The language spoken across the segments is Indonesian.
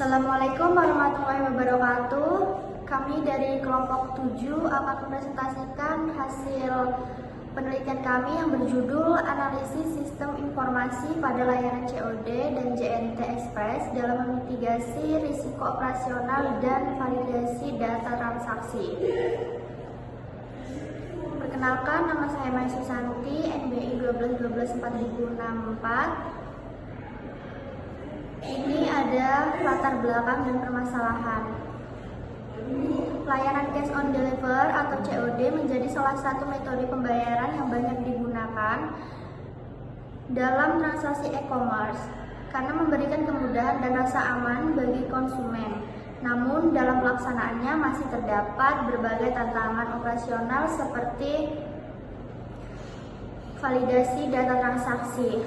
Assalamualaikum warahmatullahi wabarakatuh. Kami dari kelompok 7 akan mempresentasikan hasil penelitian kami yang berjudul Analisis Sistem Informasi pada Layanan COD dan JNT Express dalam memitigasi risiko operasional dan validasi data transaksi. Perkenalkan, nama saya Mai Susanti, NBI 12-12-4064. Ini ada latar belakang dan permasalahan. Layanan cash on deliver atau COD menjadi salah satu metode pembayaran yang banyak digunakan dalam transaksi e-commerce karena memberikan kemudahan dan rasa aman bagi konsumen. Namun dalam pelaksanaannya masih terdapat berbagai tantangan operasional seperti validasi data transaksi.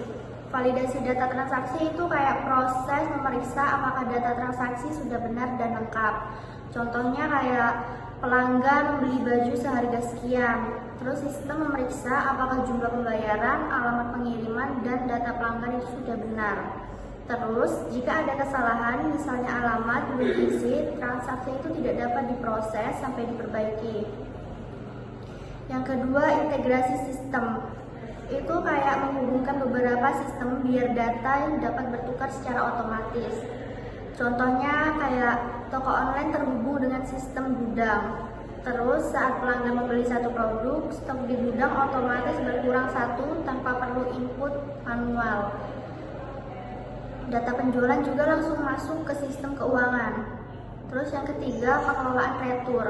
Validasi data transaksi itu kayak proses memeriksa apakah data transaksi sudah benar dan lengkap. Contohnya kayak pelanggan membeli baju seharga sekian. Terus sistem memeriksa apakah jumlah pembayaran, alamat pengiriman, dan data pelanggan itu sudah benar. Terus jika ada kesalahan, misalnya alamat belum diisi, transaksi itu tidak dapat diproses sampai diperbaiki. Yang kedua, integrasi sistem. Itu kayak menghubungkan beberapa sistem biar data yang dapat bertukar secara otomatis. Contohnya kayak toko online terhubung dengan sistem gudang. Terus saat pelanggan membeli satu produk, stok di gudang otomatis berkurang satu tanpa perlu input manual. Data penjualan juga langsung masuk ke sistem keuangan. Terus yang ketiga, pengelolaan retur.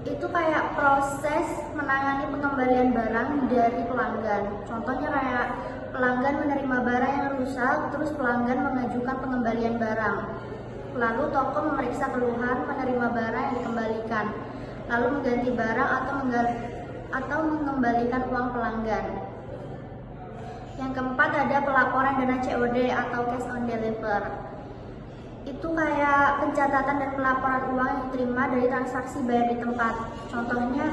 Itu kayak proses menangani pengembalian barang dari pelanggan. Contohnya kayak pelanggan menerima barang yang rusak, terus pelanggan mengajukan pengembalian barang. Lalu toko memeriksa keluhan, menerima barang yang dikembalikan, lalu mengganti barang atau mengembalikan uang pelanggan. Yang keempat ada pelaporan dana COD atau cash on deliver. Itu kayak pencatatan dan pelaporan uang yang diterima dari transaksi bayar di tempat. Contohnya,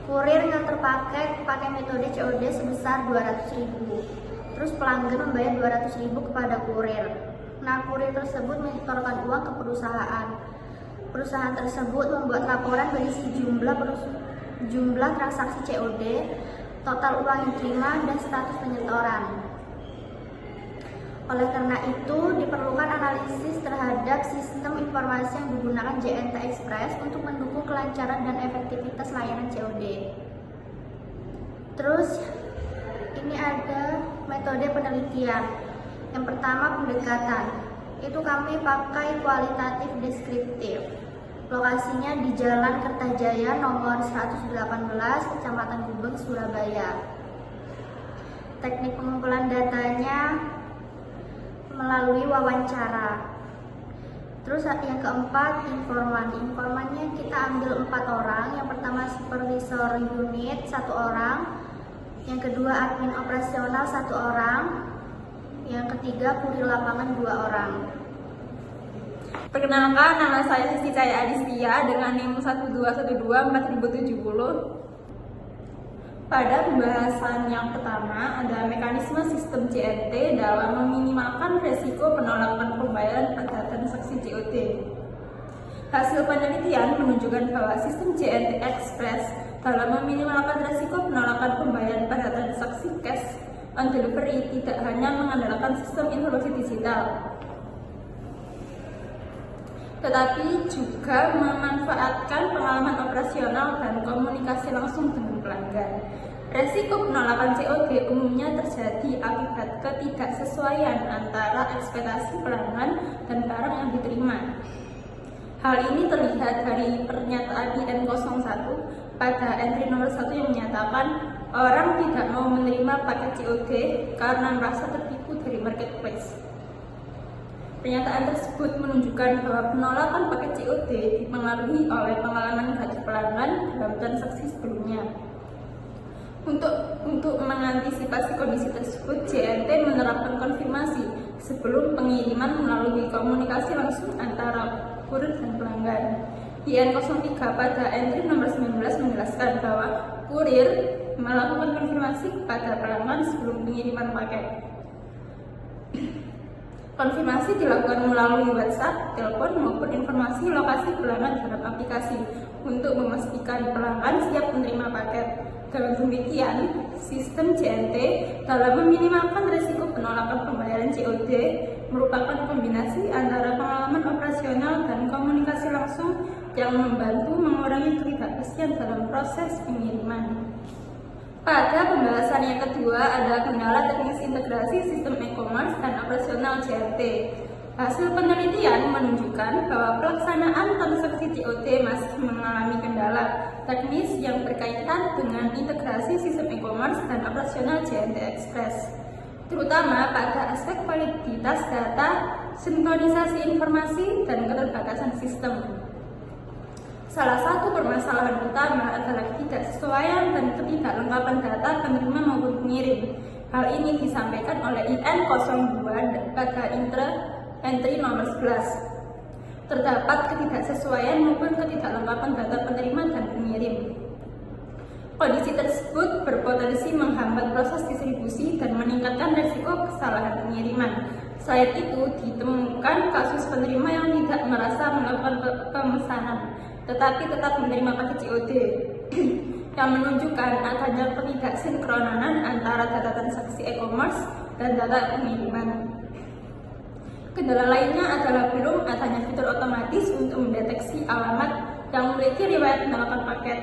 kurir nganter paket pakai metode COD sebesar 200.000. Terus pelanggan membayar 200.000 kepada kurir. Nah, kurir tersebut menyetorkan uang ke perusahaan. Perusahaan tersebut membuat laporan berisi jumlah transaksi COD, total uang yang diterima, dan status penyetoran. Oleh karena itu, diperlukan analisis terhadap sistem informasi yang digunakan JNT Express untuk mendukung kelancaran dan efektivitas layanan COD. Terus, ini ada metode penelitian. Yang pertama, pendekatan. Itu kami pakai kualitatif deskriptif. Lokasinya di Jalan Kertajaya nomor 118, Kecamatan Gubeng, Surabaya. Teknik pengumpulan datanya melalui wawancara. Terus yang keempat, informan. Informannya kita ambil 4 orang. Yang pertama supervisor unit 1 orang. Yang kedua admin operasional 1 orang. Yang ketiga kurir lapangan 2 orang. Perkenalkan, nama saya Siti Cahaya Adistia dengan NIM 12124070. Pada pembahasan yang pertama, ada mekanisme sistem JNT dalam meminimalkan resiko penolakan pembayaran pada transaksi COD. Hasil penelitian menunjukkan bahwa sistem JNT Express dalam meminimalkan resiko penolakan pembayaran pada transaksi cash on delivery tidak hanya mengandalkan sistem informasi digital, tetapi juga memanfaatkan pengalaman operasional dan komunikasi langsung dengan pelanggan. Resiko penolakan COD umumnya terjadi akibat ketidaksesuaian antara ekspektasi pelanggan dan barang yang diterima. Hal ini terlihat dari pernyataan di N01 pada entry nomor 1 yang menyatakan orang tidak mau menerima paket COD karena merasa tertipu dari marketplace. Pernyataan tersebut menunjukkan bahwa penolakan paket COD dipengaruhi oleh pengalaman negatif pelanggan dalam transaksi sebelumnya. Untuk mengantisipasi kondisi tersebut, JNT menerapkan konfirmasi sebelum pengiriman melalui komunikasi langsung antara kurir dan pelanggan. Di N03 pada entry nomor 19 menjelaskan bahwa kurir melakukan konfirmasi kepada pelanggan sebelum pengiriman paket. Konfirmasi dilakukan melalui WhatsApp, telepon, maupun informasi lokasi pelanggan dalam aplikasi untuk memastikan pelanggan siap menerima paket. Dengan demikian, sistem JNT dalam meminimalkan risiko penolakan pembayaran COD merupakan kombinasi antara pengalaman operasional dan komunikasi langsung yang membantu mengurangi ketidakpastian dalam proses pengiriman. Pada pembahasan yang kedua ada kendala teknis integrasi sistem e-commerce dan operasional JNT. Hasil penelitian menunjukkan bahwa pelaksanaan transaksi COD masih mengalami kendala teknis yang berkaitan dengan integrasi sistem e-commerce dan operasional JNT Express, terutama pada aspek validitas data, sinkronisasi informasi, dan keterbatasan sistem. Salah satu permasalahan utama adalah ketidaksesuaian dan ketidaklengkapan data penerima maupun pengirim. Hal ini disampaikan oleh IN02 pada entry nomor 11. Terdapat ketidaksesuaian maupun ketidaklengkapan data penerima dan pengirim. Kondisi tersebut berpotensi menghambat proses distribusi dan meningkatkan risiko kesalahan pengiriman. Selain itu, ditemukan kasus penerima yang tidak merasa melakukan pemesanan, tetapi tetap menerima paket COD, yang menunjukkan adanya ketidaksinkronan antara data transaksi e-commerce dan data pengiriman. Kendala lainnya adalah belum adanya fitur otomatis untuk mendeteksi alamat yang memiliki riwayat penolakan paket.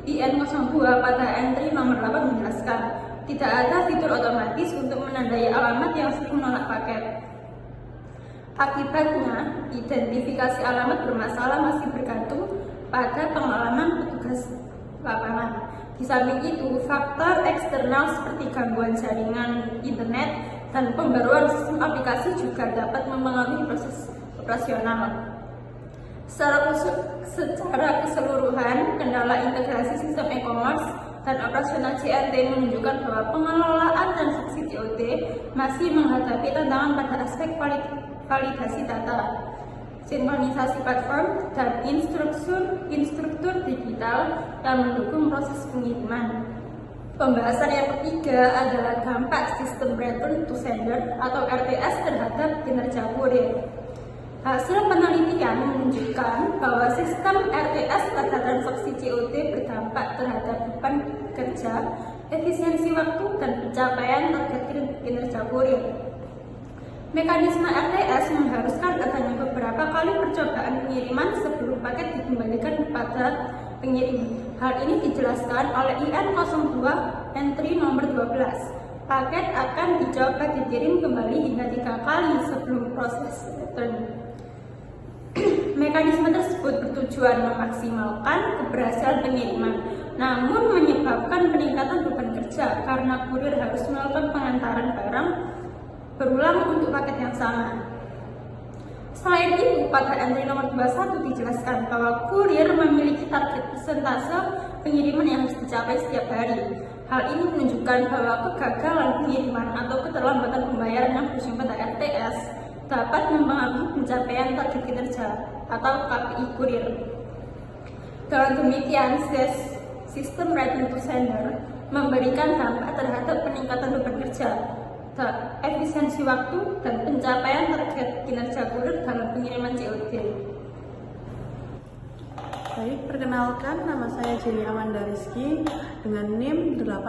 IN02 pada entry nomor 8 menjelaskan, tidak ada fitur otomatis untuk menandai alamat yang sering menolak paket. Akibatnya, identifikasi alamat bermasalah masih bergantung pada pengalaman petugas lapangan. Di samping itu, faktor eksternal seperti gangguan jaringan internet dan pembaruan sistem aplikasi juga dapat mempengaruhi proses operasional. Secara keseluruhan, kendala integrasi sistem e-commerce dan operasional JNT menunjukkan bahwa pengelolaan transaksi COD masih menghadapi tantangan pada aspek validasi data, sinkronisasi platform, dan instruktur digital yang mendukung proses pengiriman. Pembahasan yang ketiga adalah dampak sistem return to sender atau RTS terhadap kinerja kurir. Hasil penelitian menunjukkan bahwa sistem RTS pada transaksi COD berdampak terhadap beban kerja, efisiensi waktu, dan pencapaian target kinerja kurir. Mekanisme RTS mengharuskan adanya beberapa kali percobaan pengiriman sebelum paket dikembalikan kepada pengirim. Hal ini dijelaskan oleh IN02 entry nomor 12. Paket akan dicoba dikirim kembali hingga 3 kali sebelum proses return. Mekanisme tersebut bertujuan memaksimalkan keberhasilan pengiriman, namun menyebabkan peningkatan beban kerja karena kurir harus melakukan pengantaran barang berulang untuk paket yang sama. Selain itu, pada entry nomor 21 dijelaskan bahwa kurir memiliki target persentase pengiriman yang harus dicapai setiap hari. Hal ini menunjukkan bahwa kegagalan pengiriman atau keterlambatan pembayaran yang berujung pada RTS dapat mempengaruhi pencapaian target kinerja atau KPI kurir. Dengan demikian, sistem return to sender memberikan dampak terhadap peningkatan beban kerja, efisiensi waktu, dan pencapaian target kinerja kurir dalam pengiriman COD. Baik, perkenalkan nama saya Jenny Amanda Rizky dengan NIM 8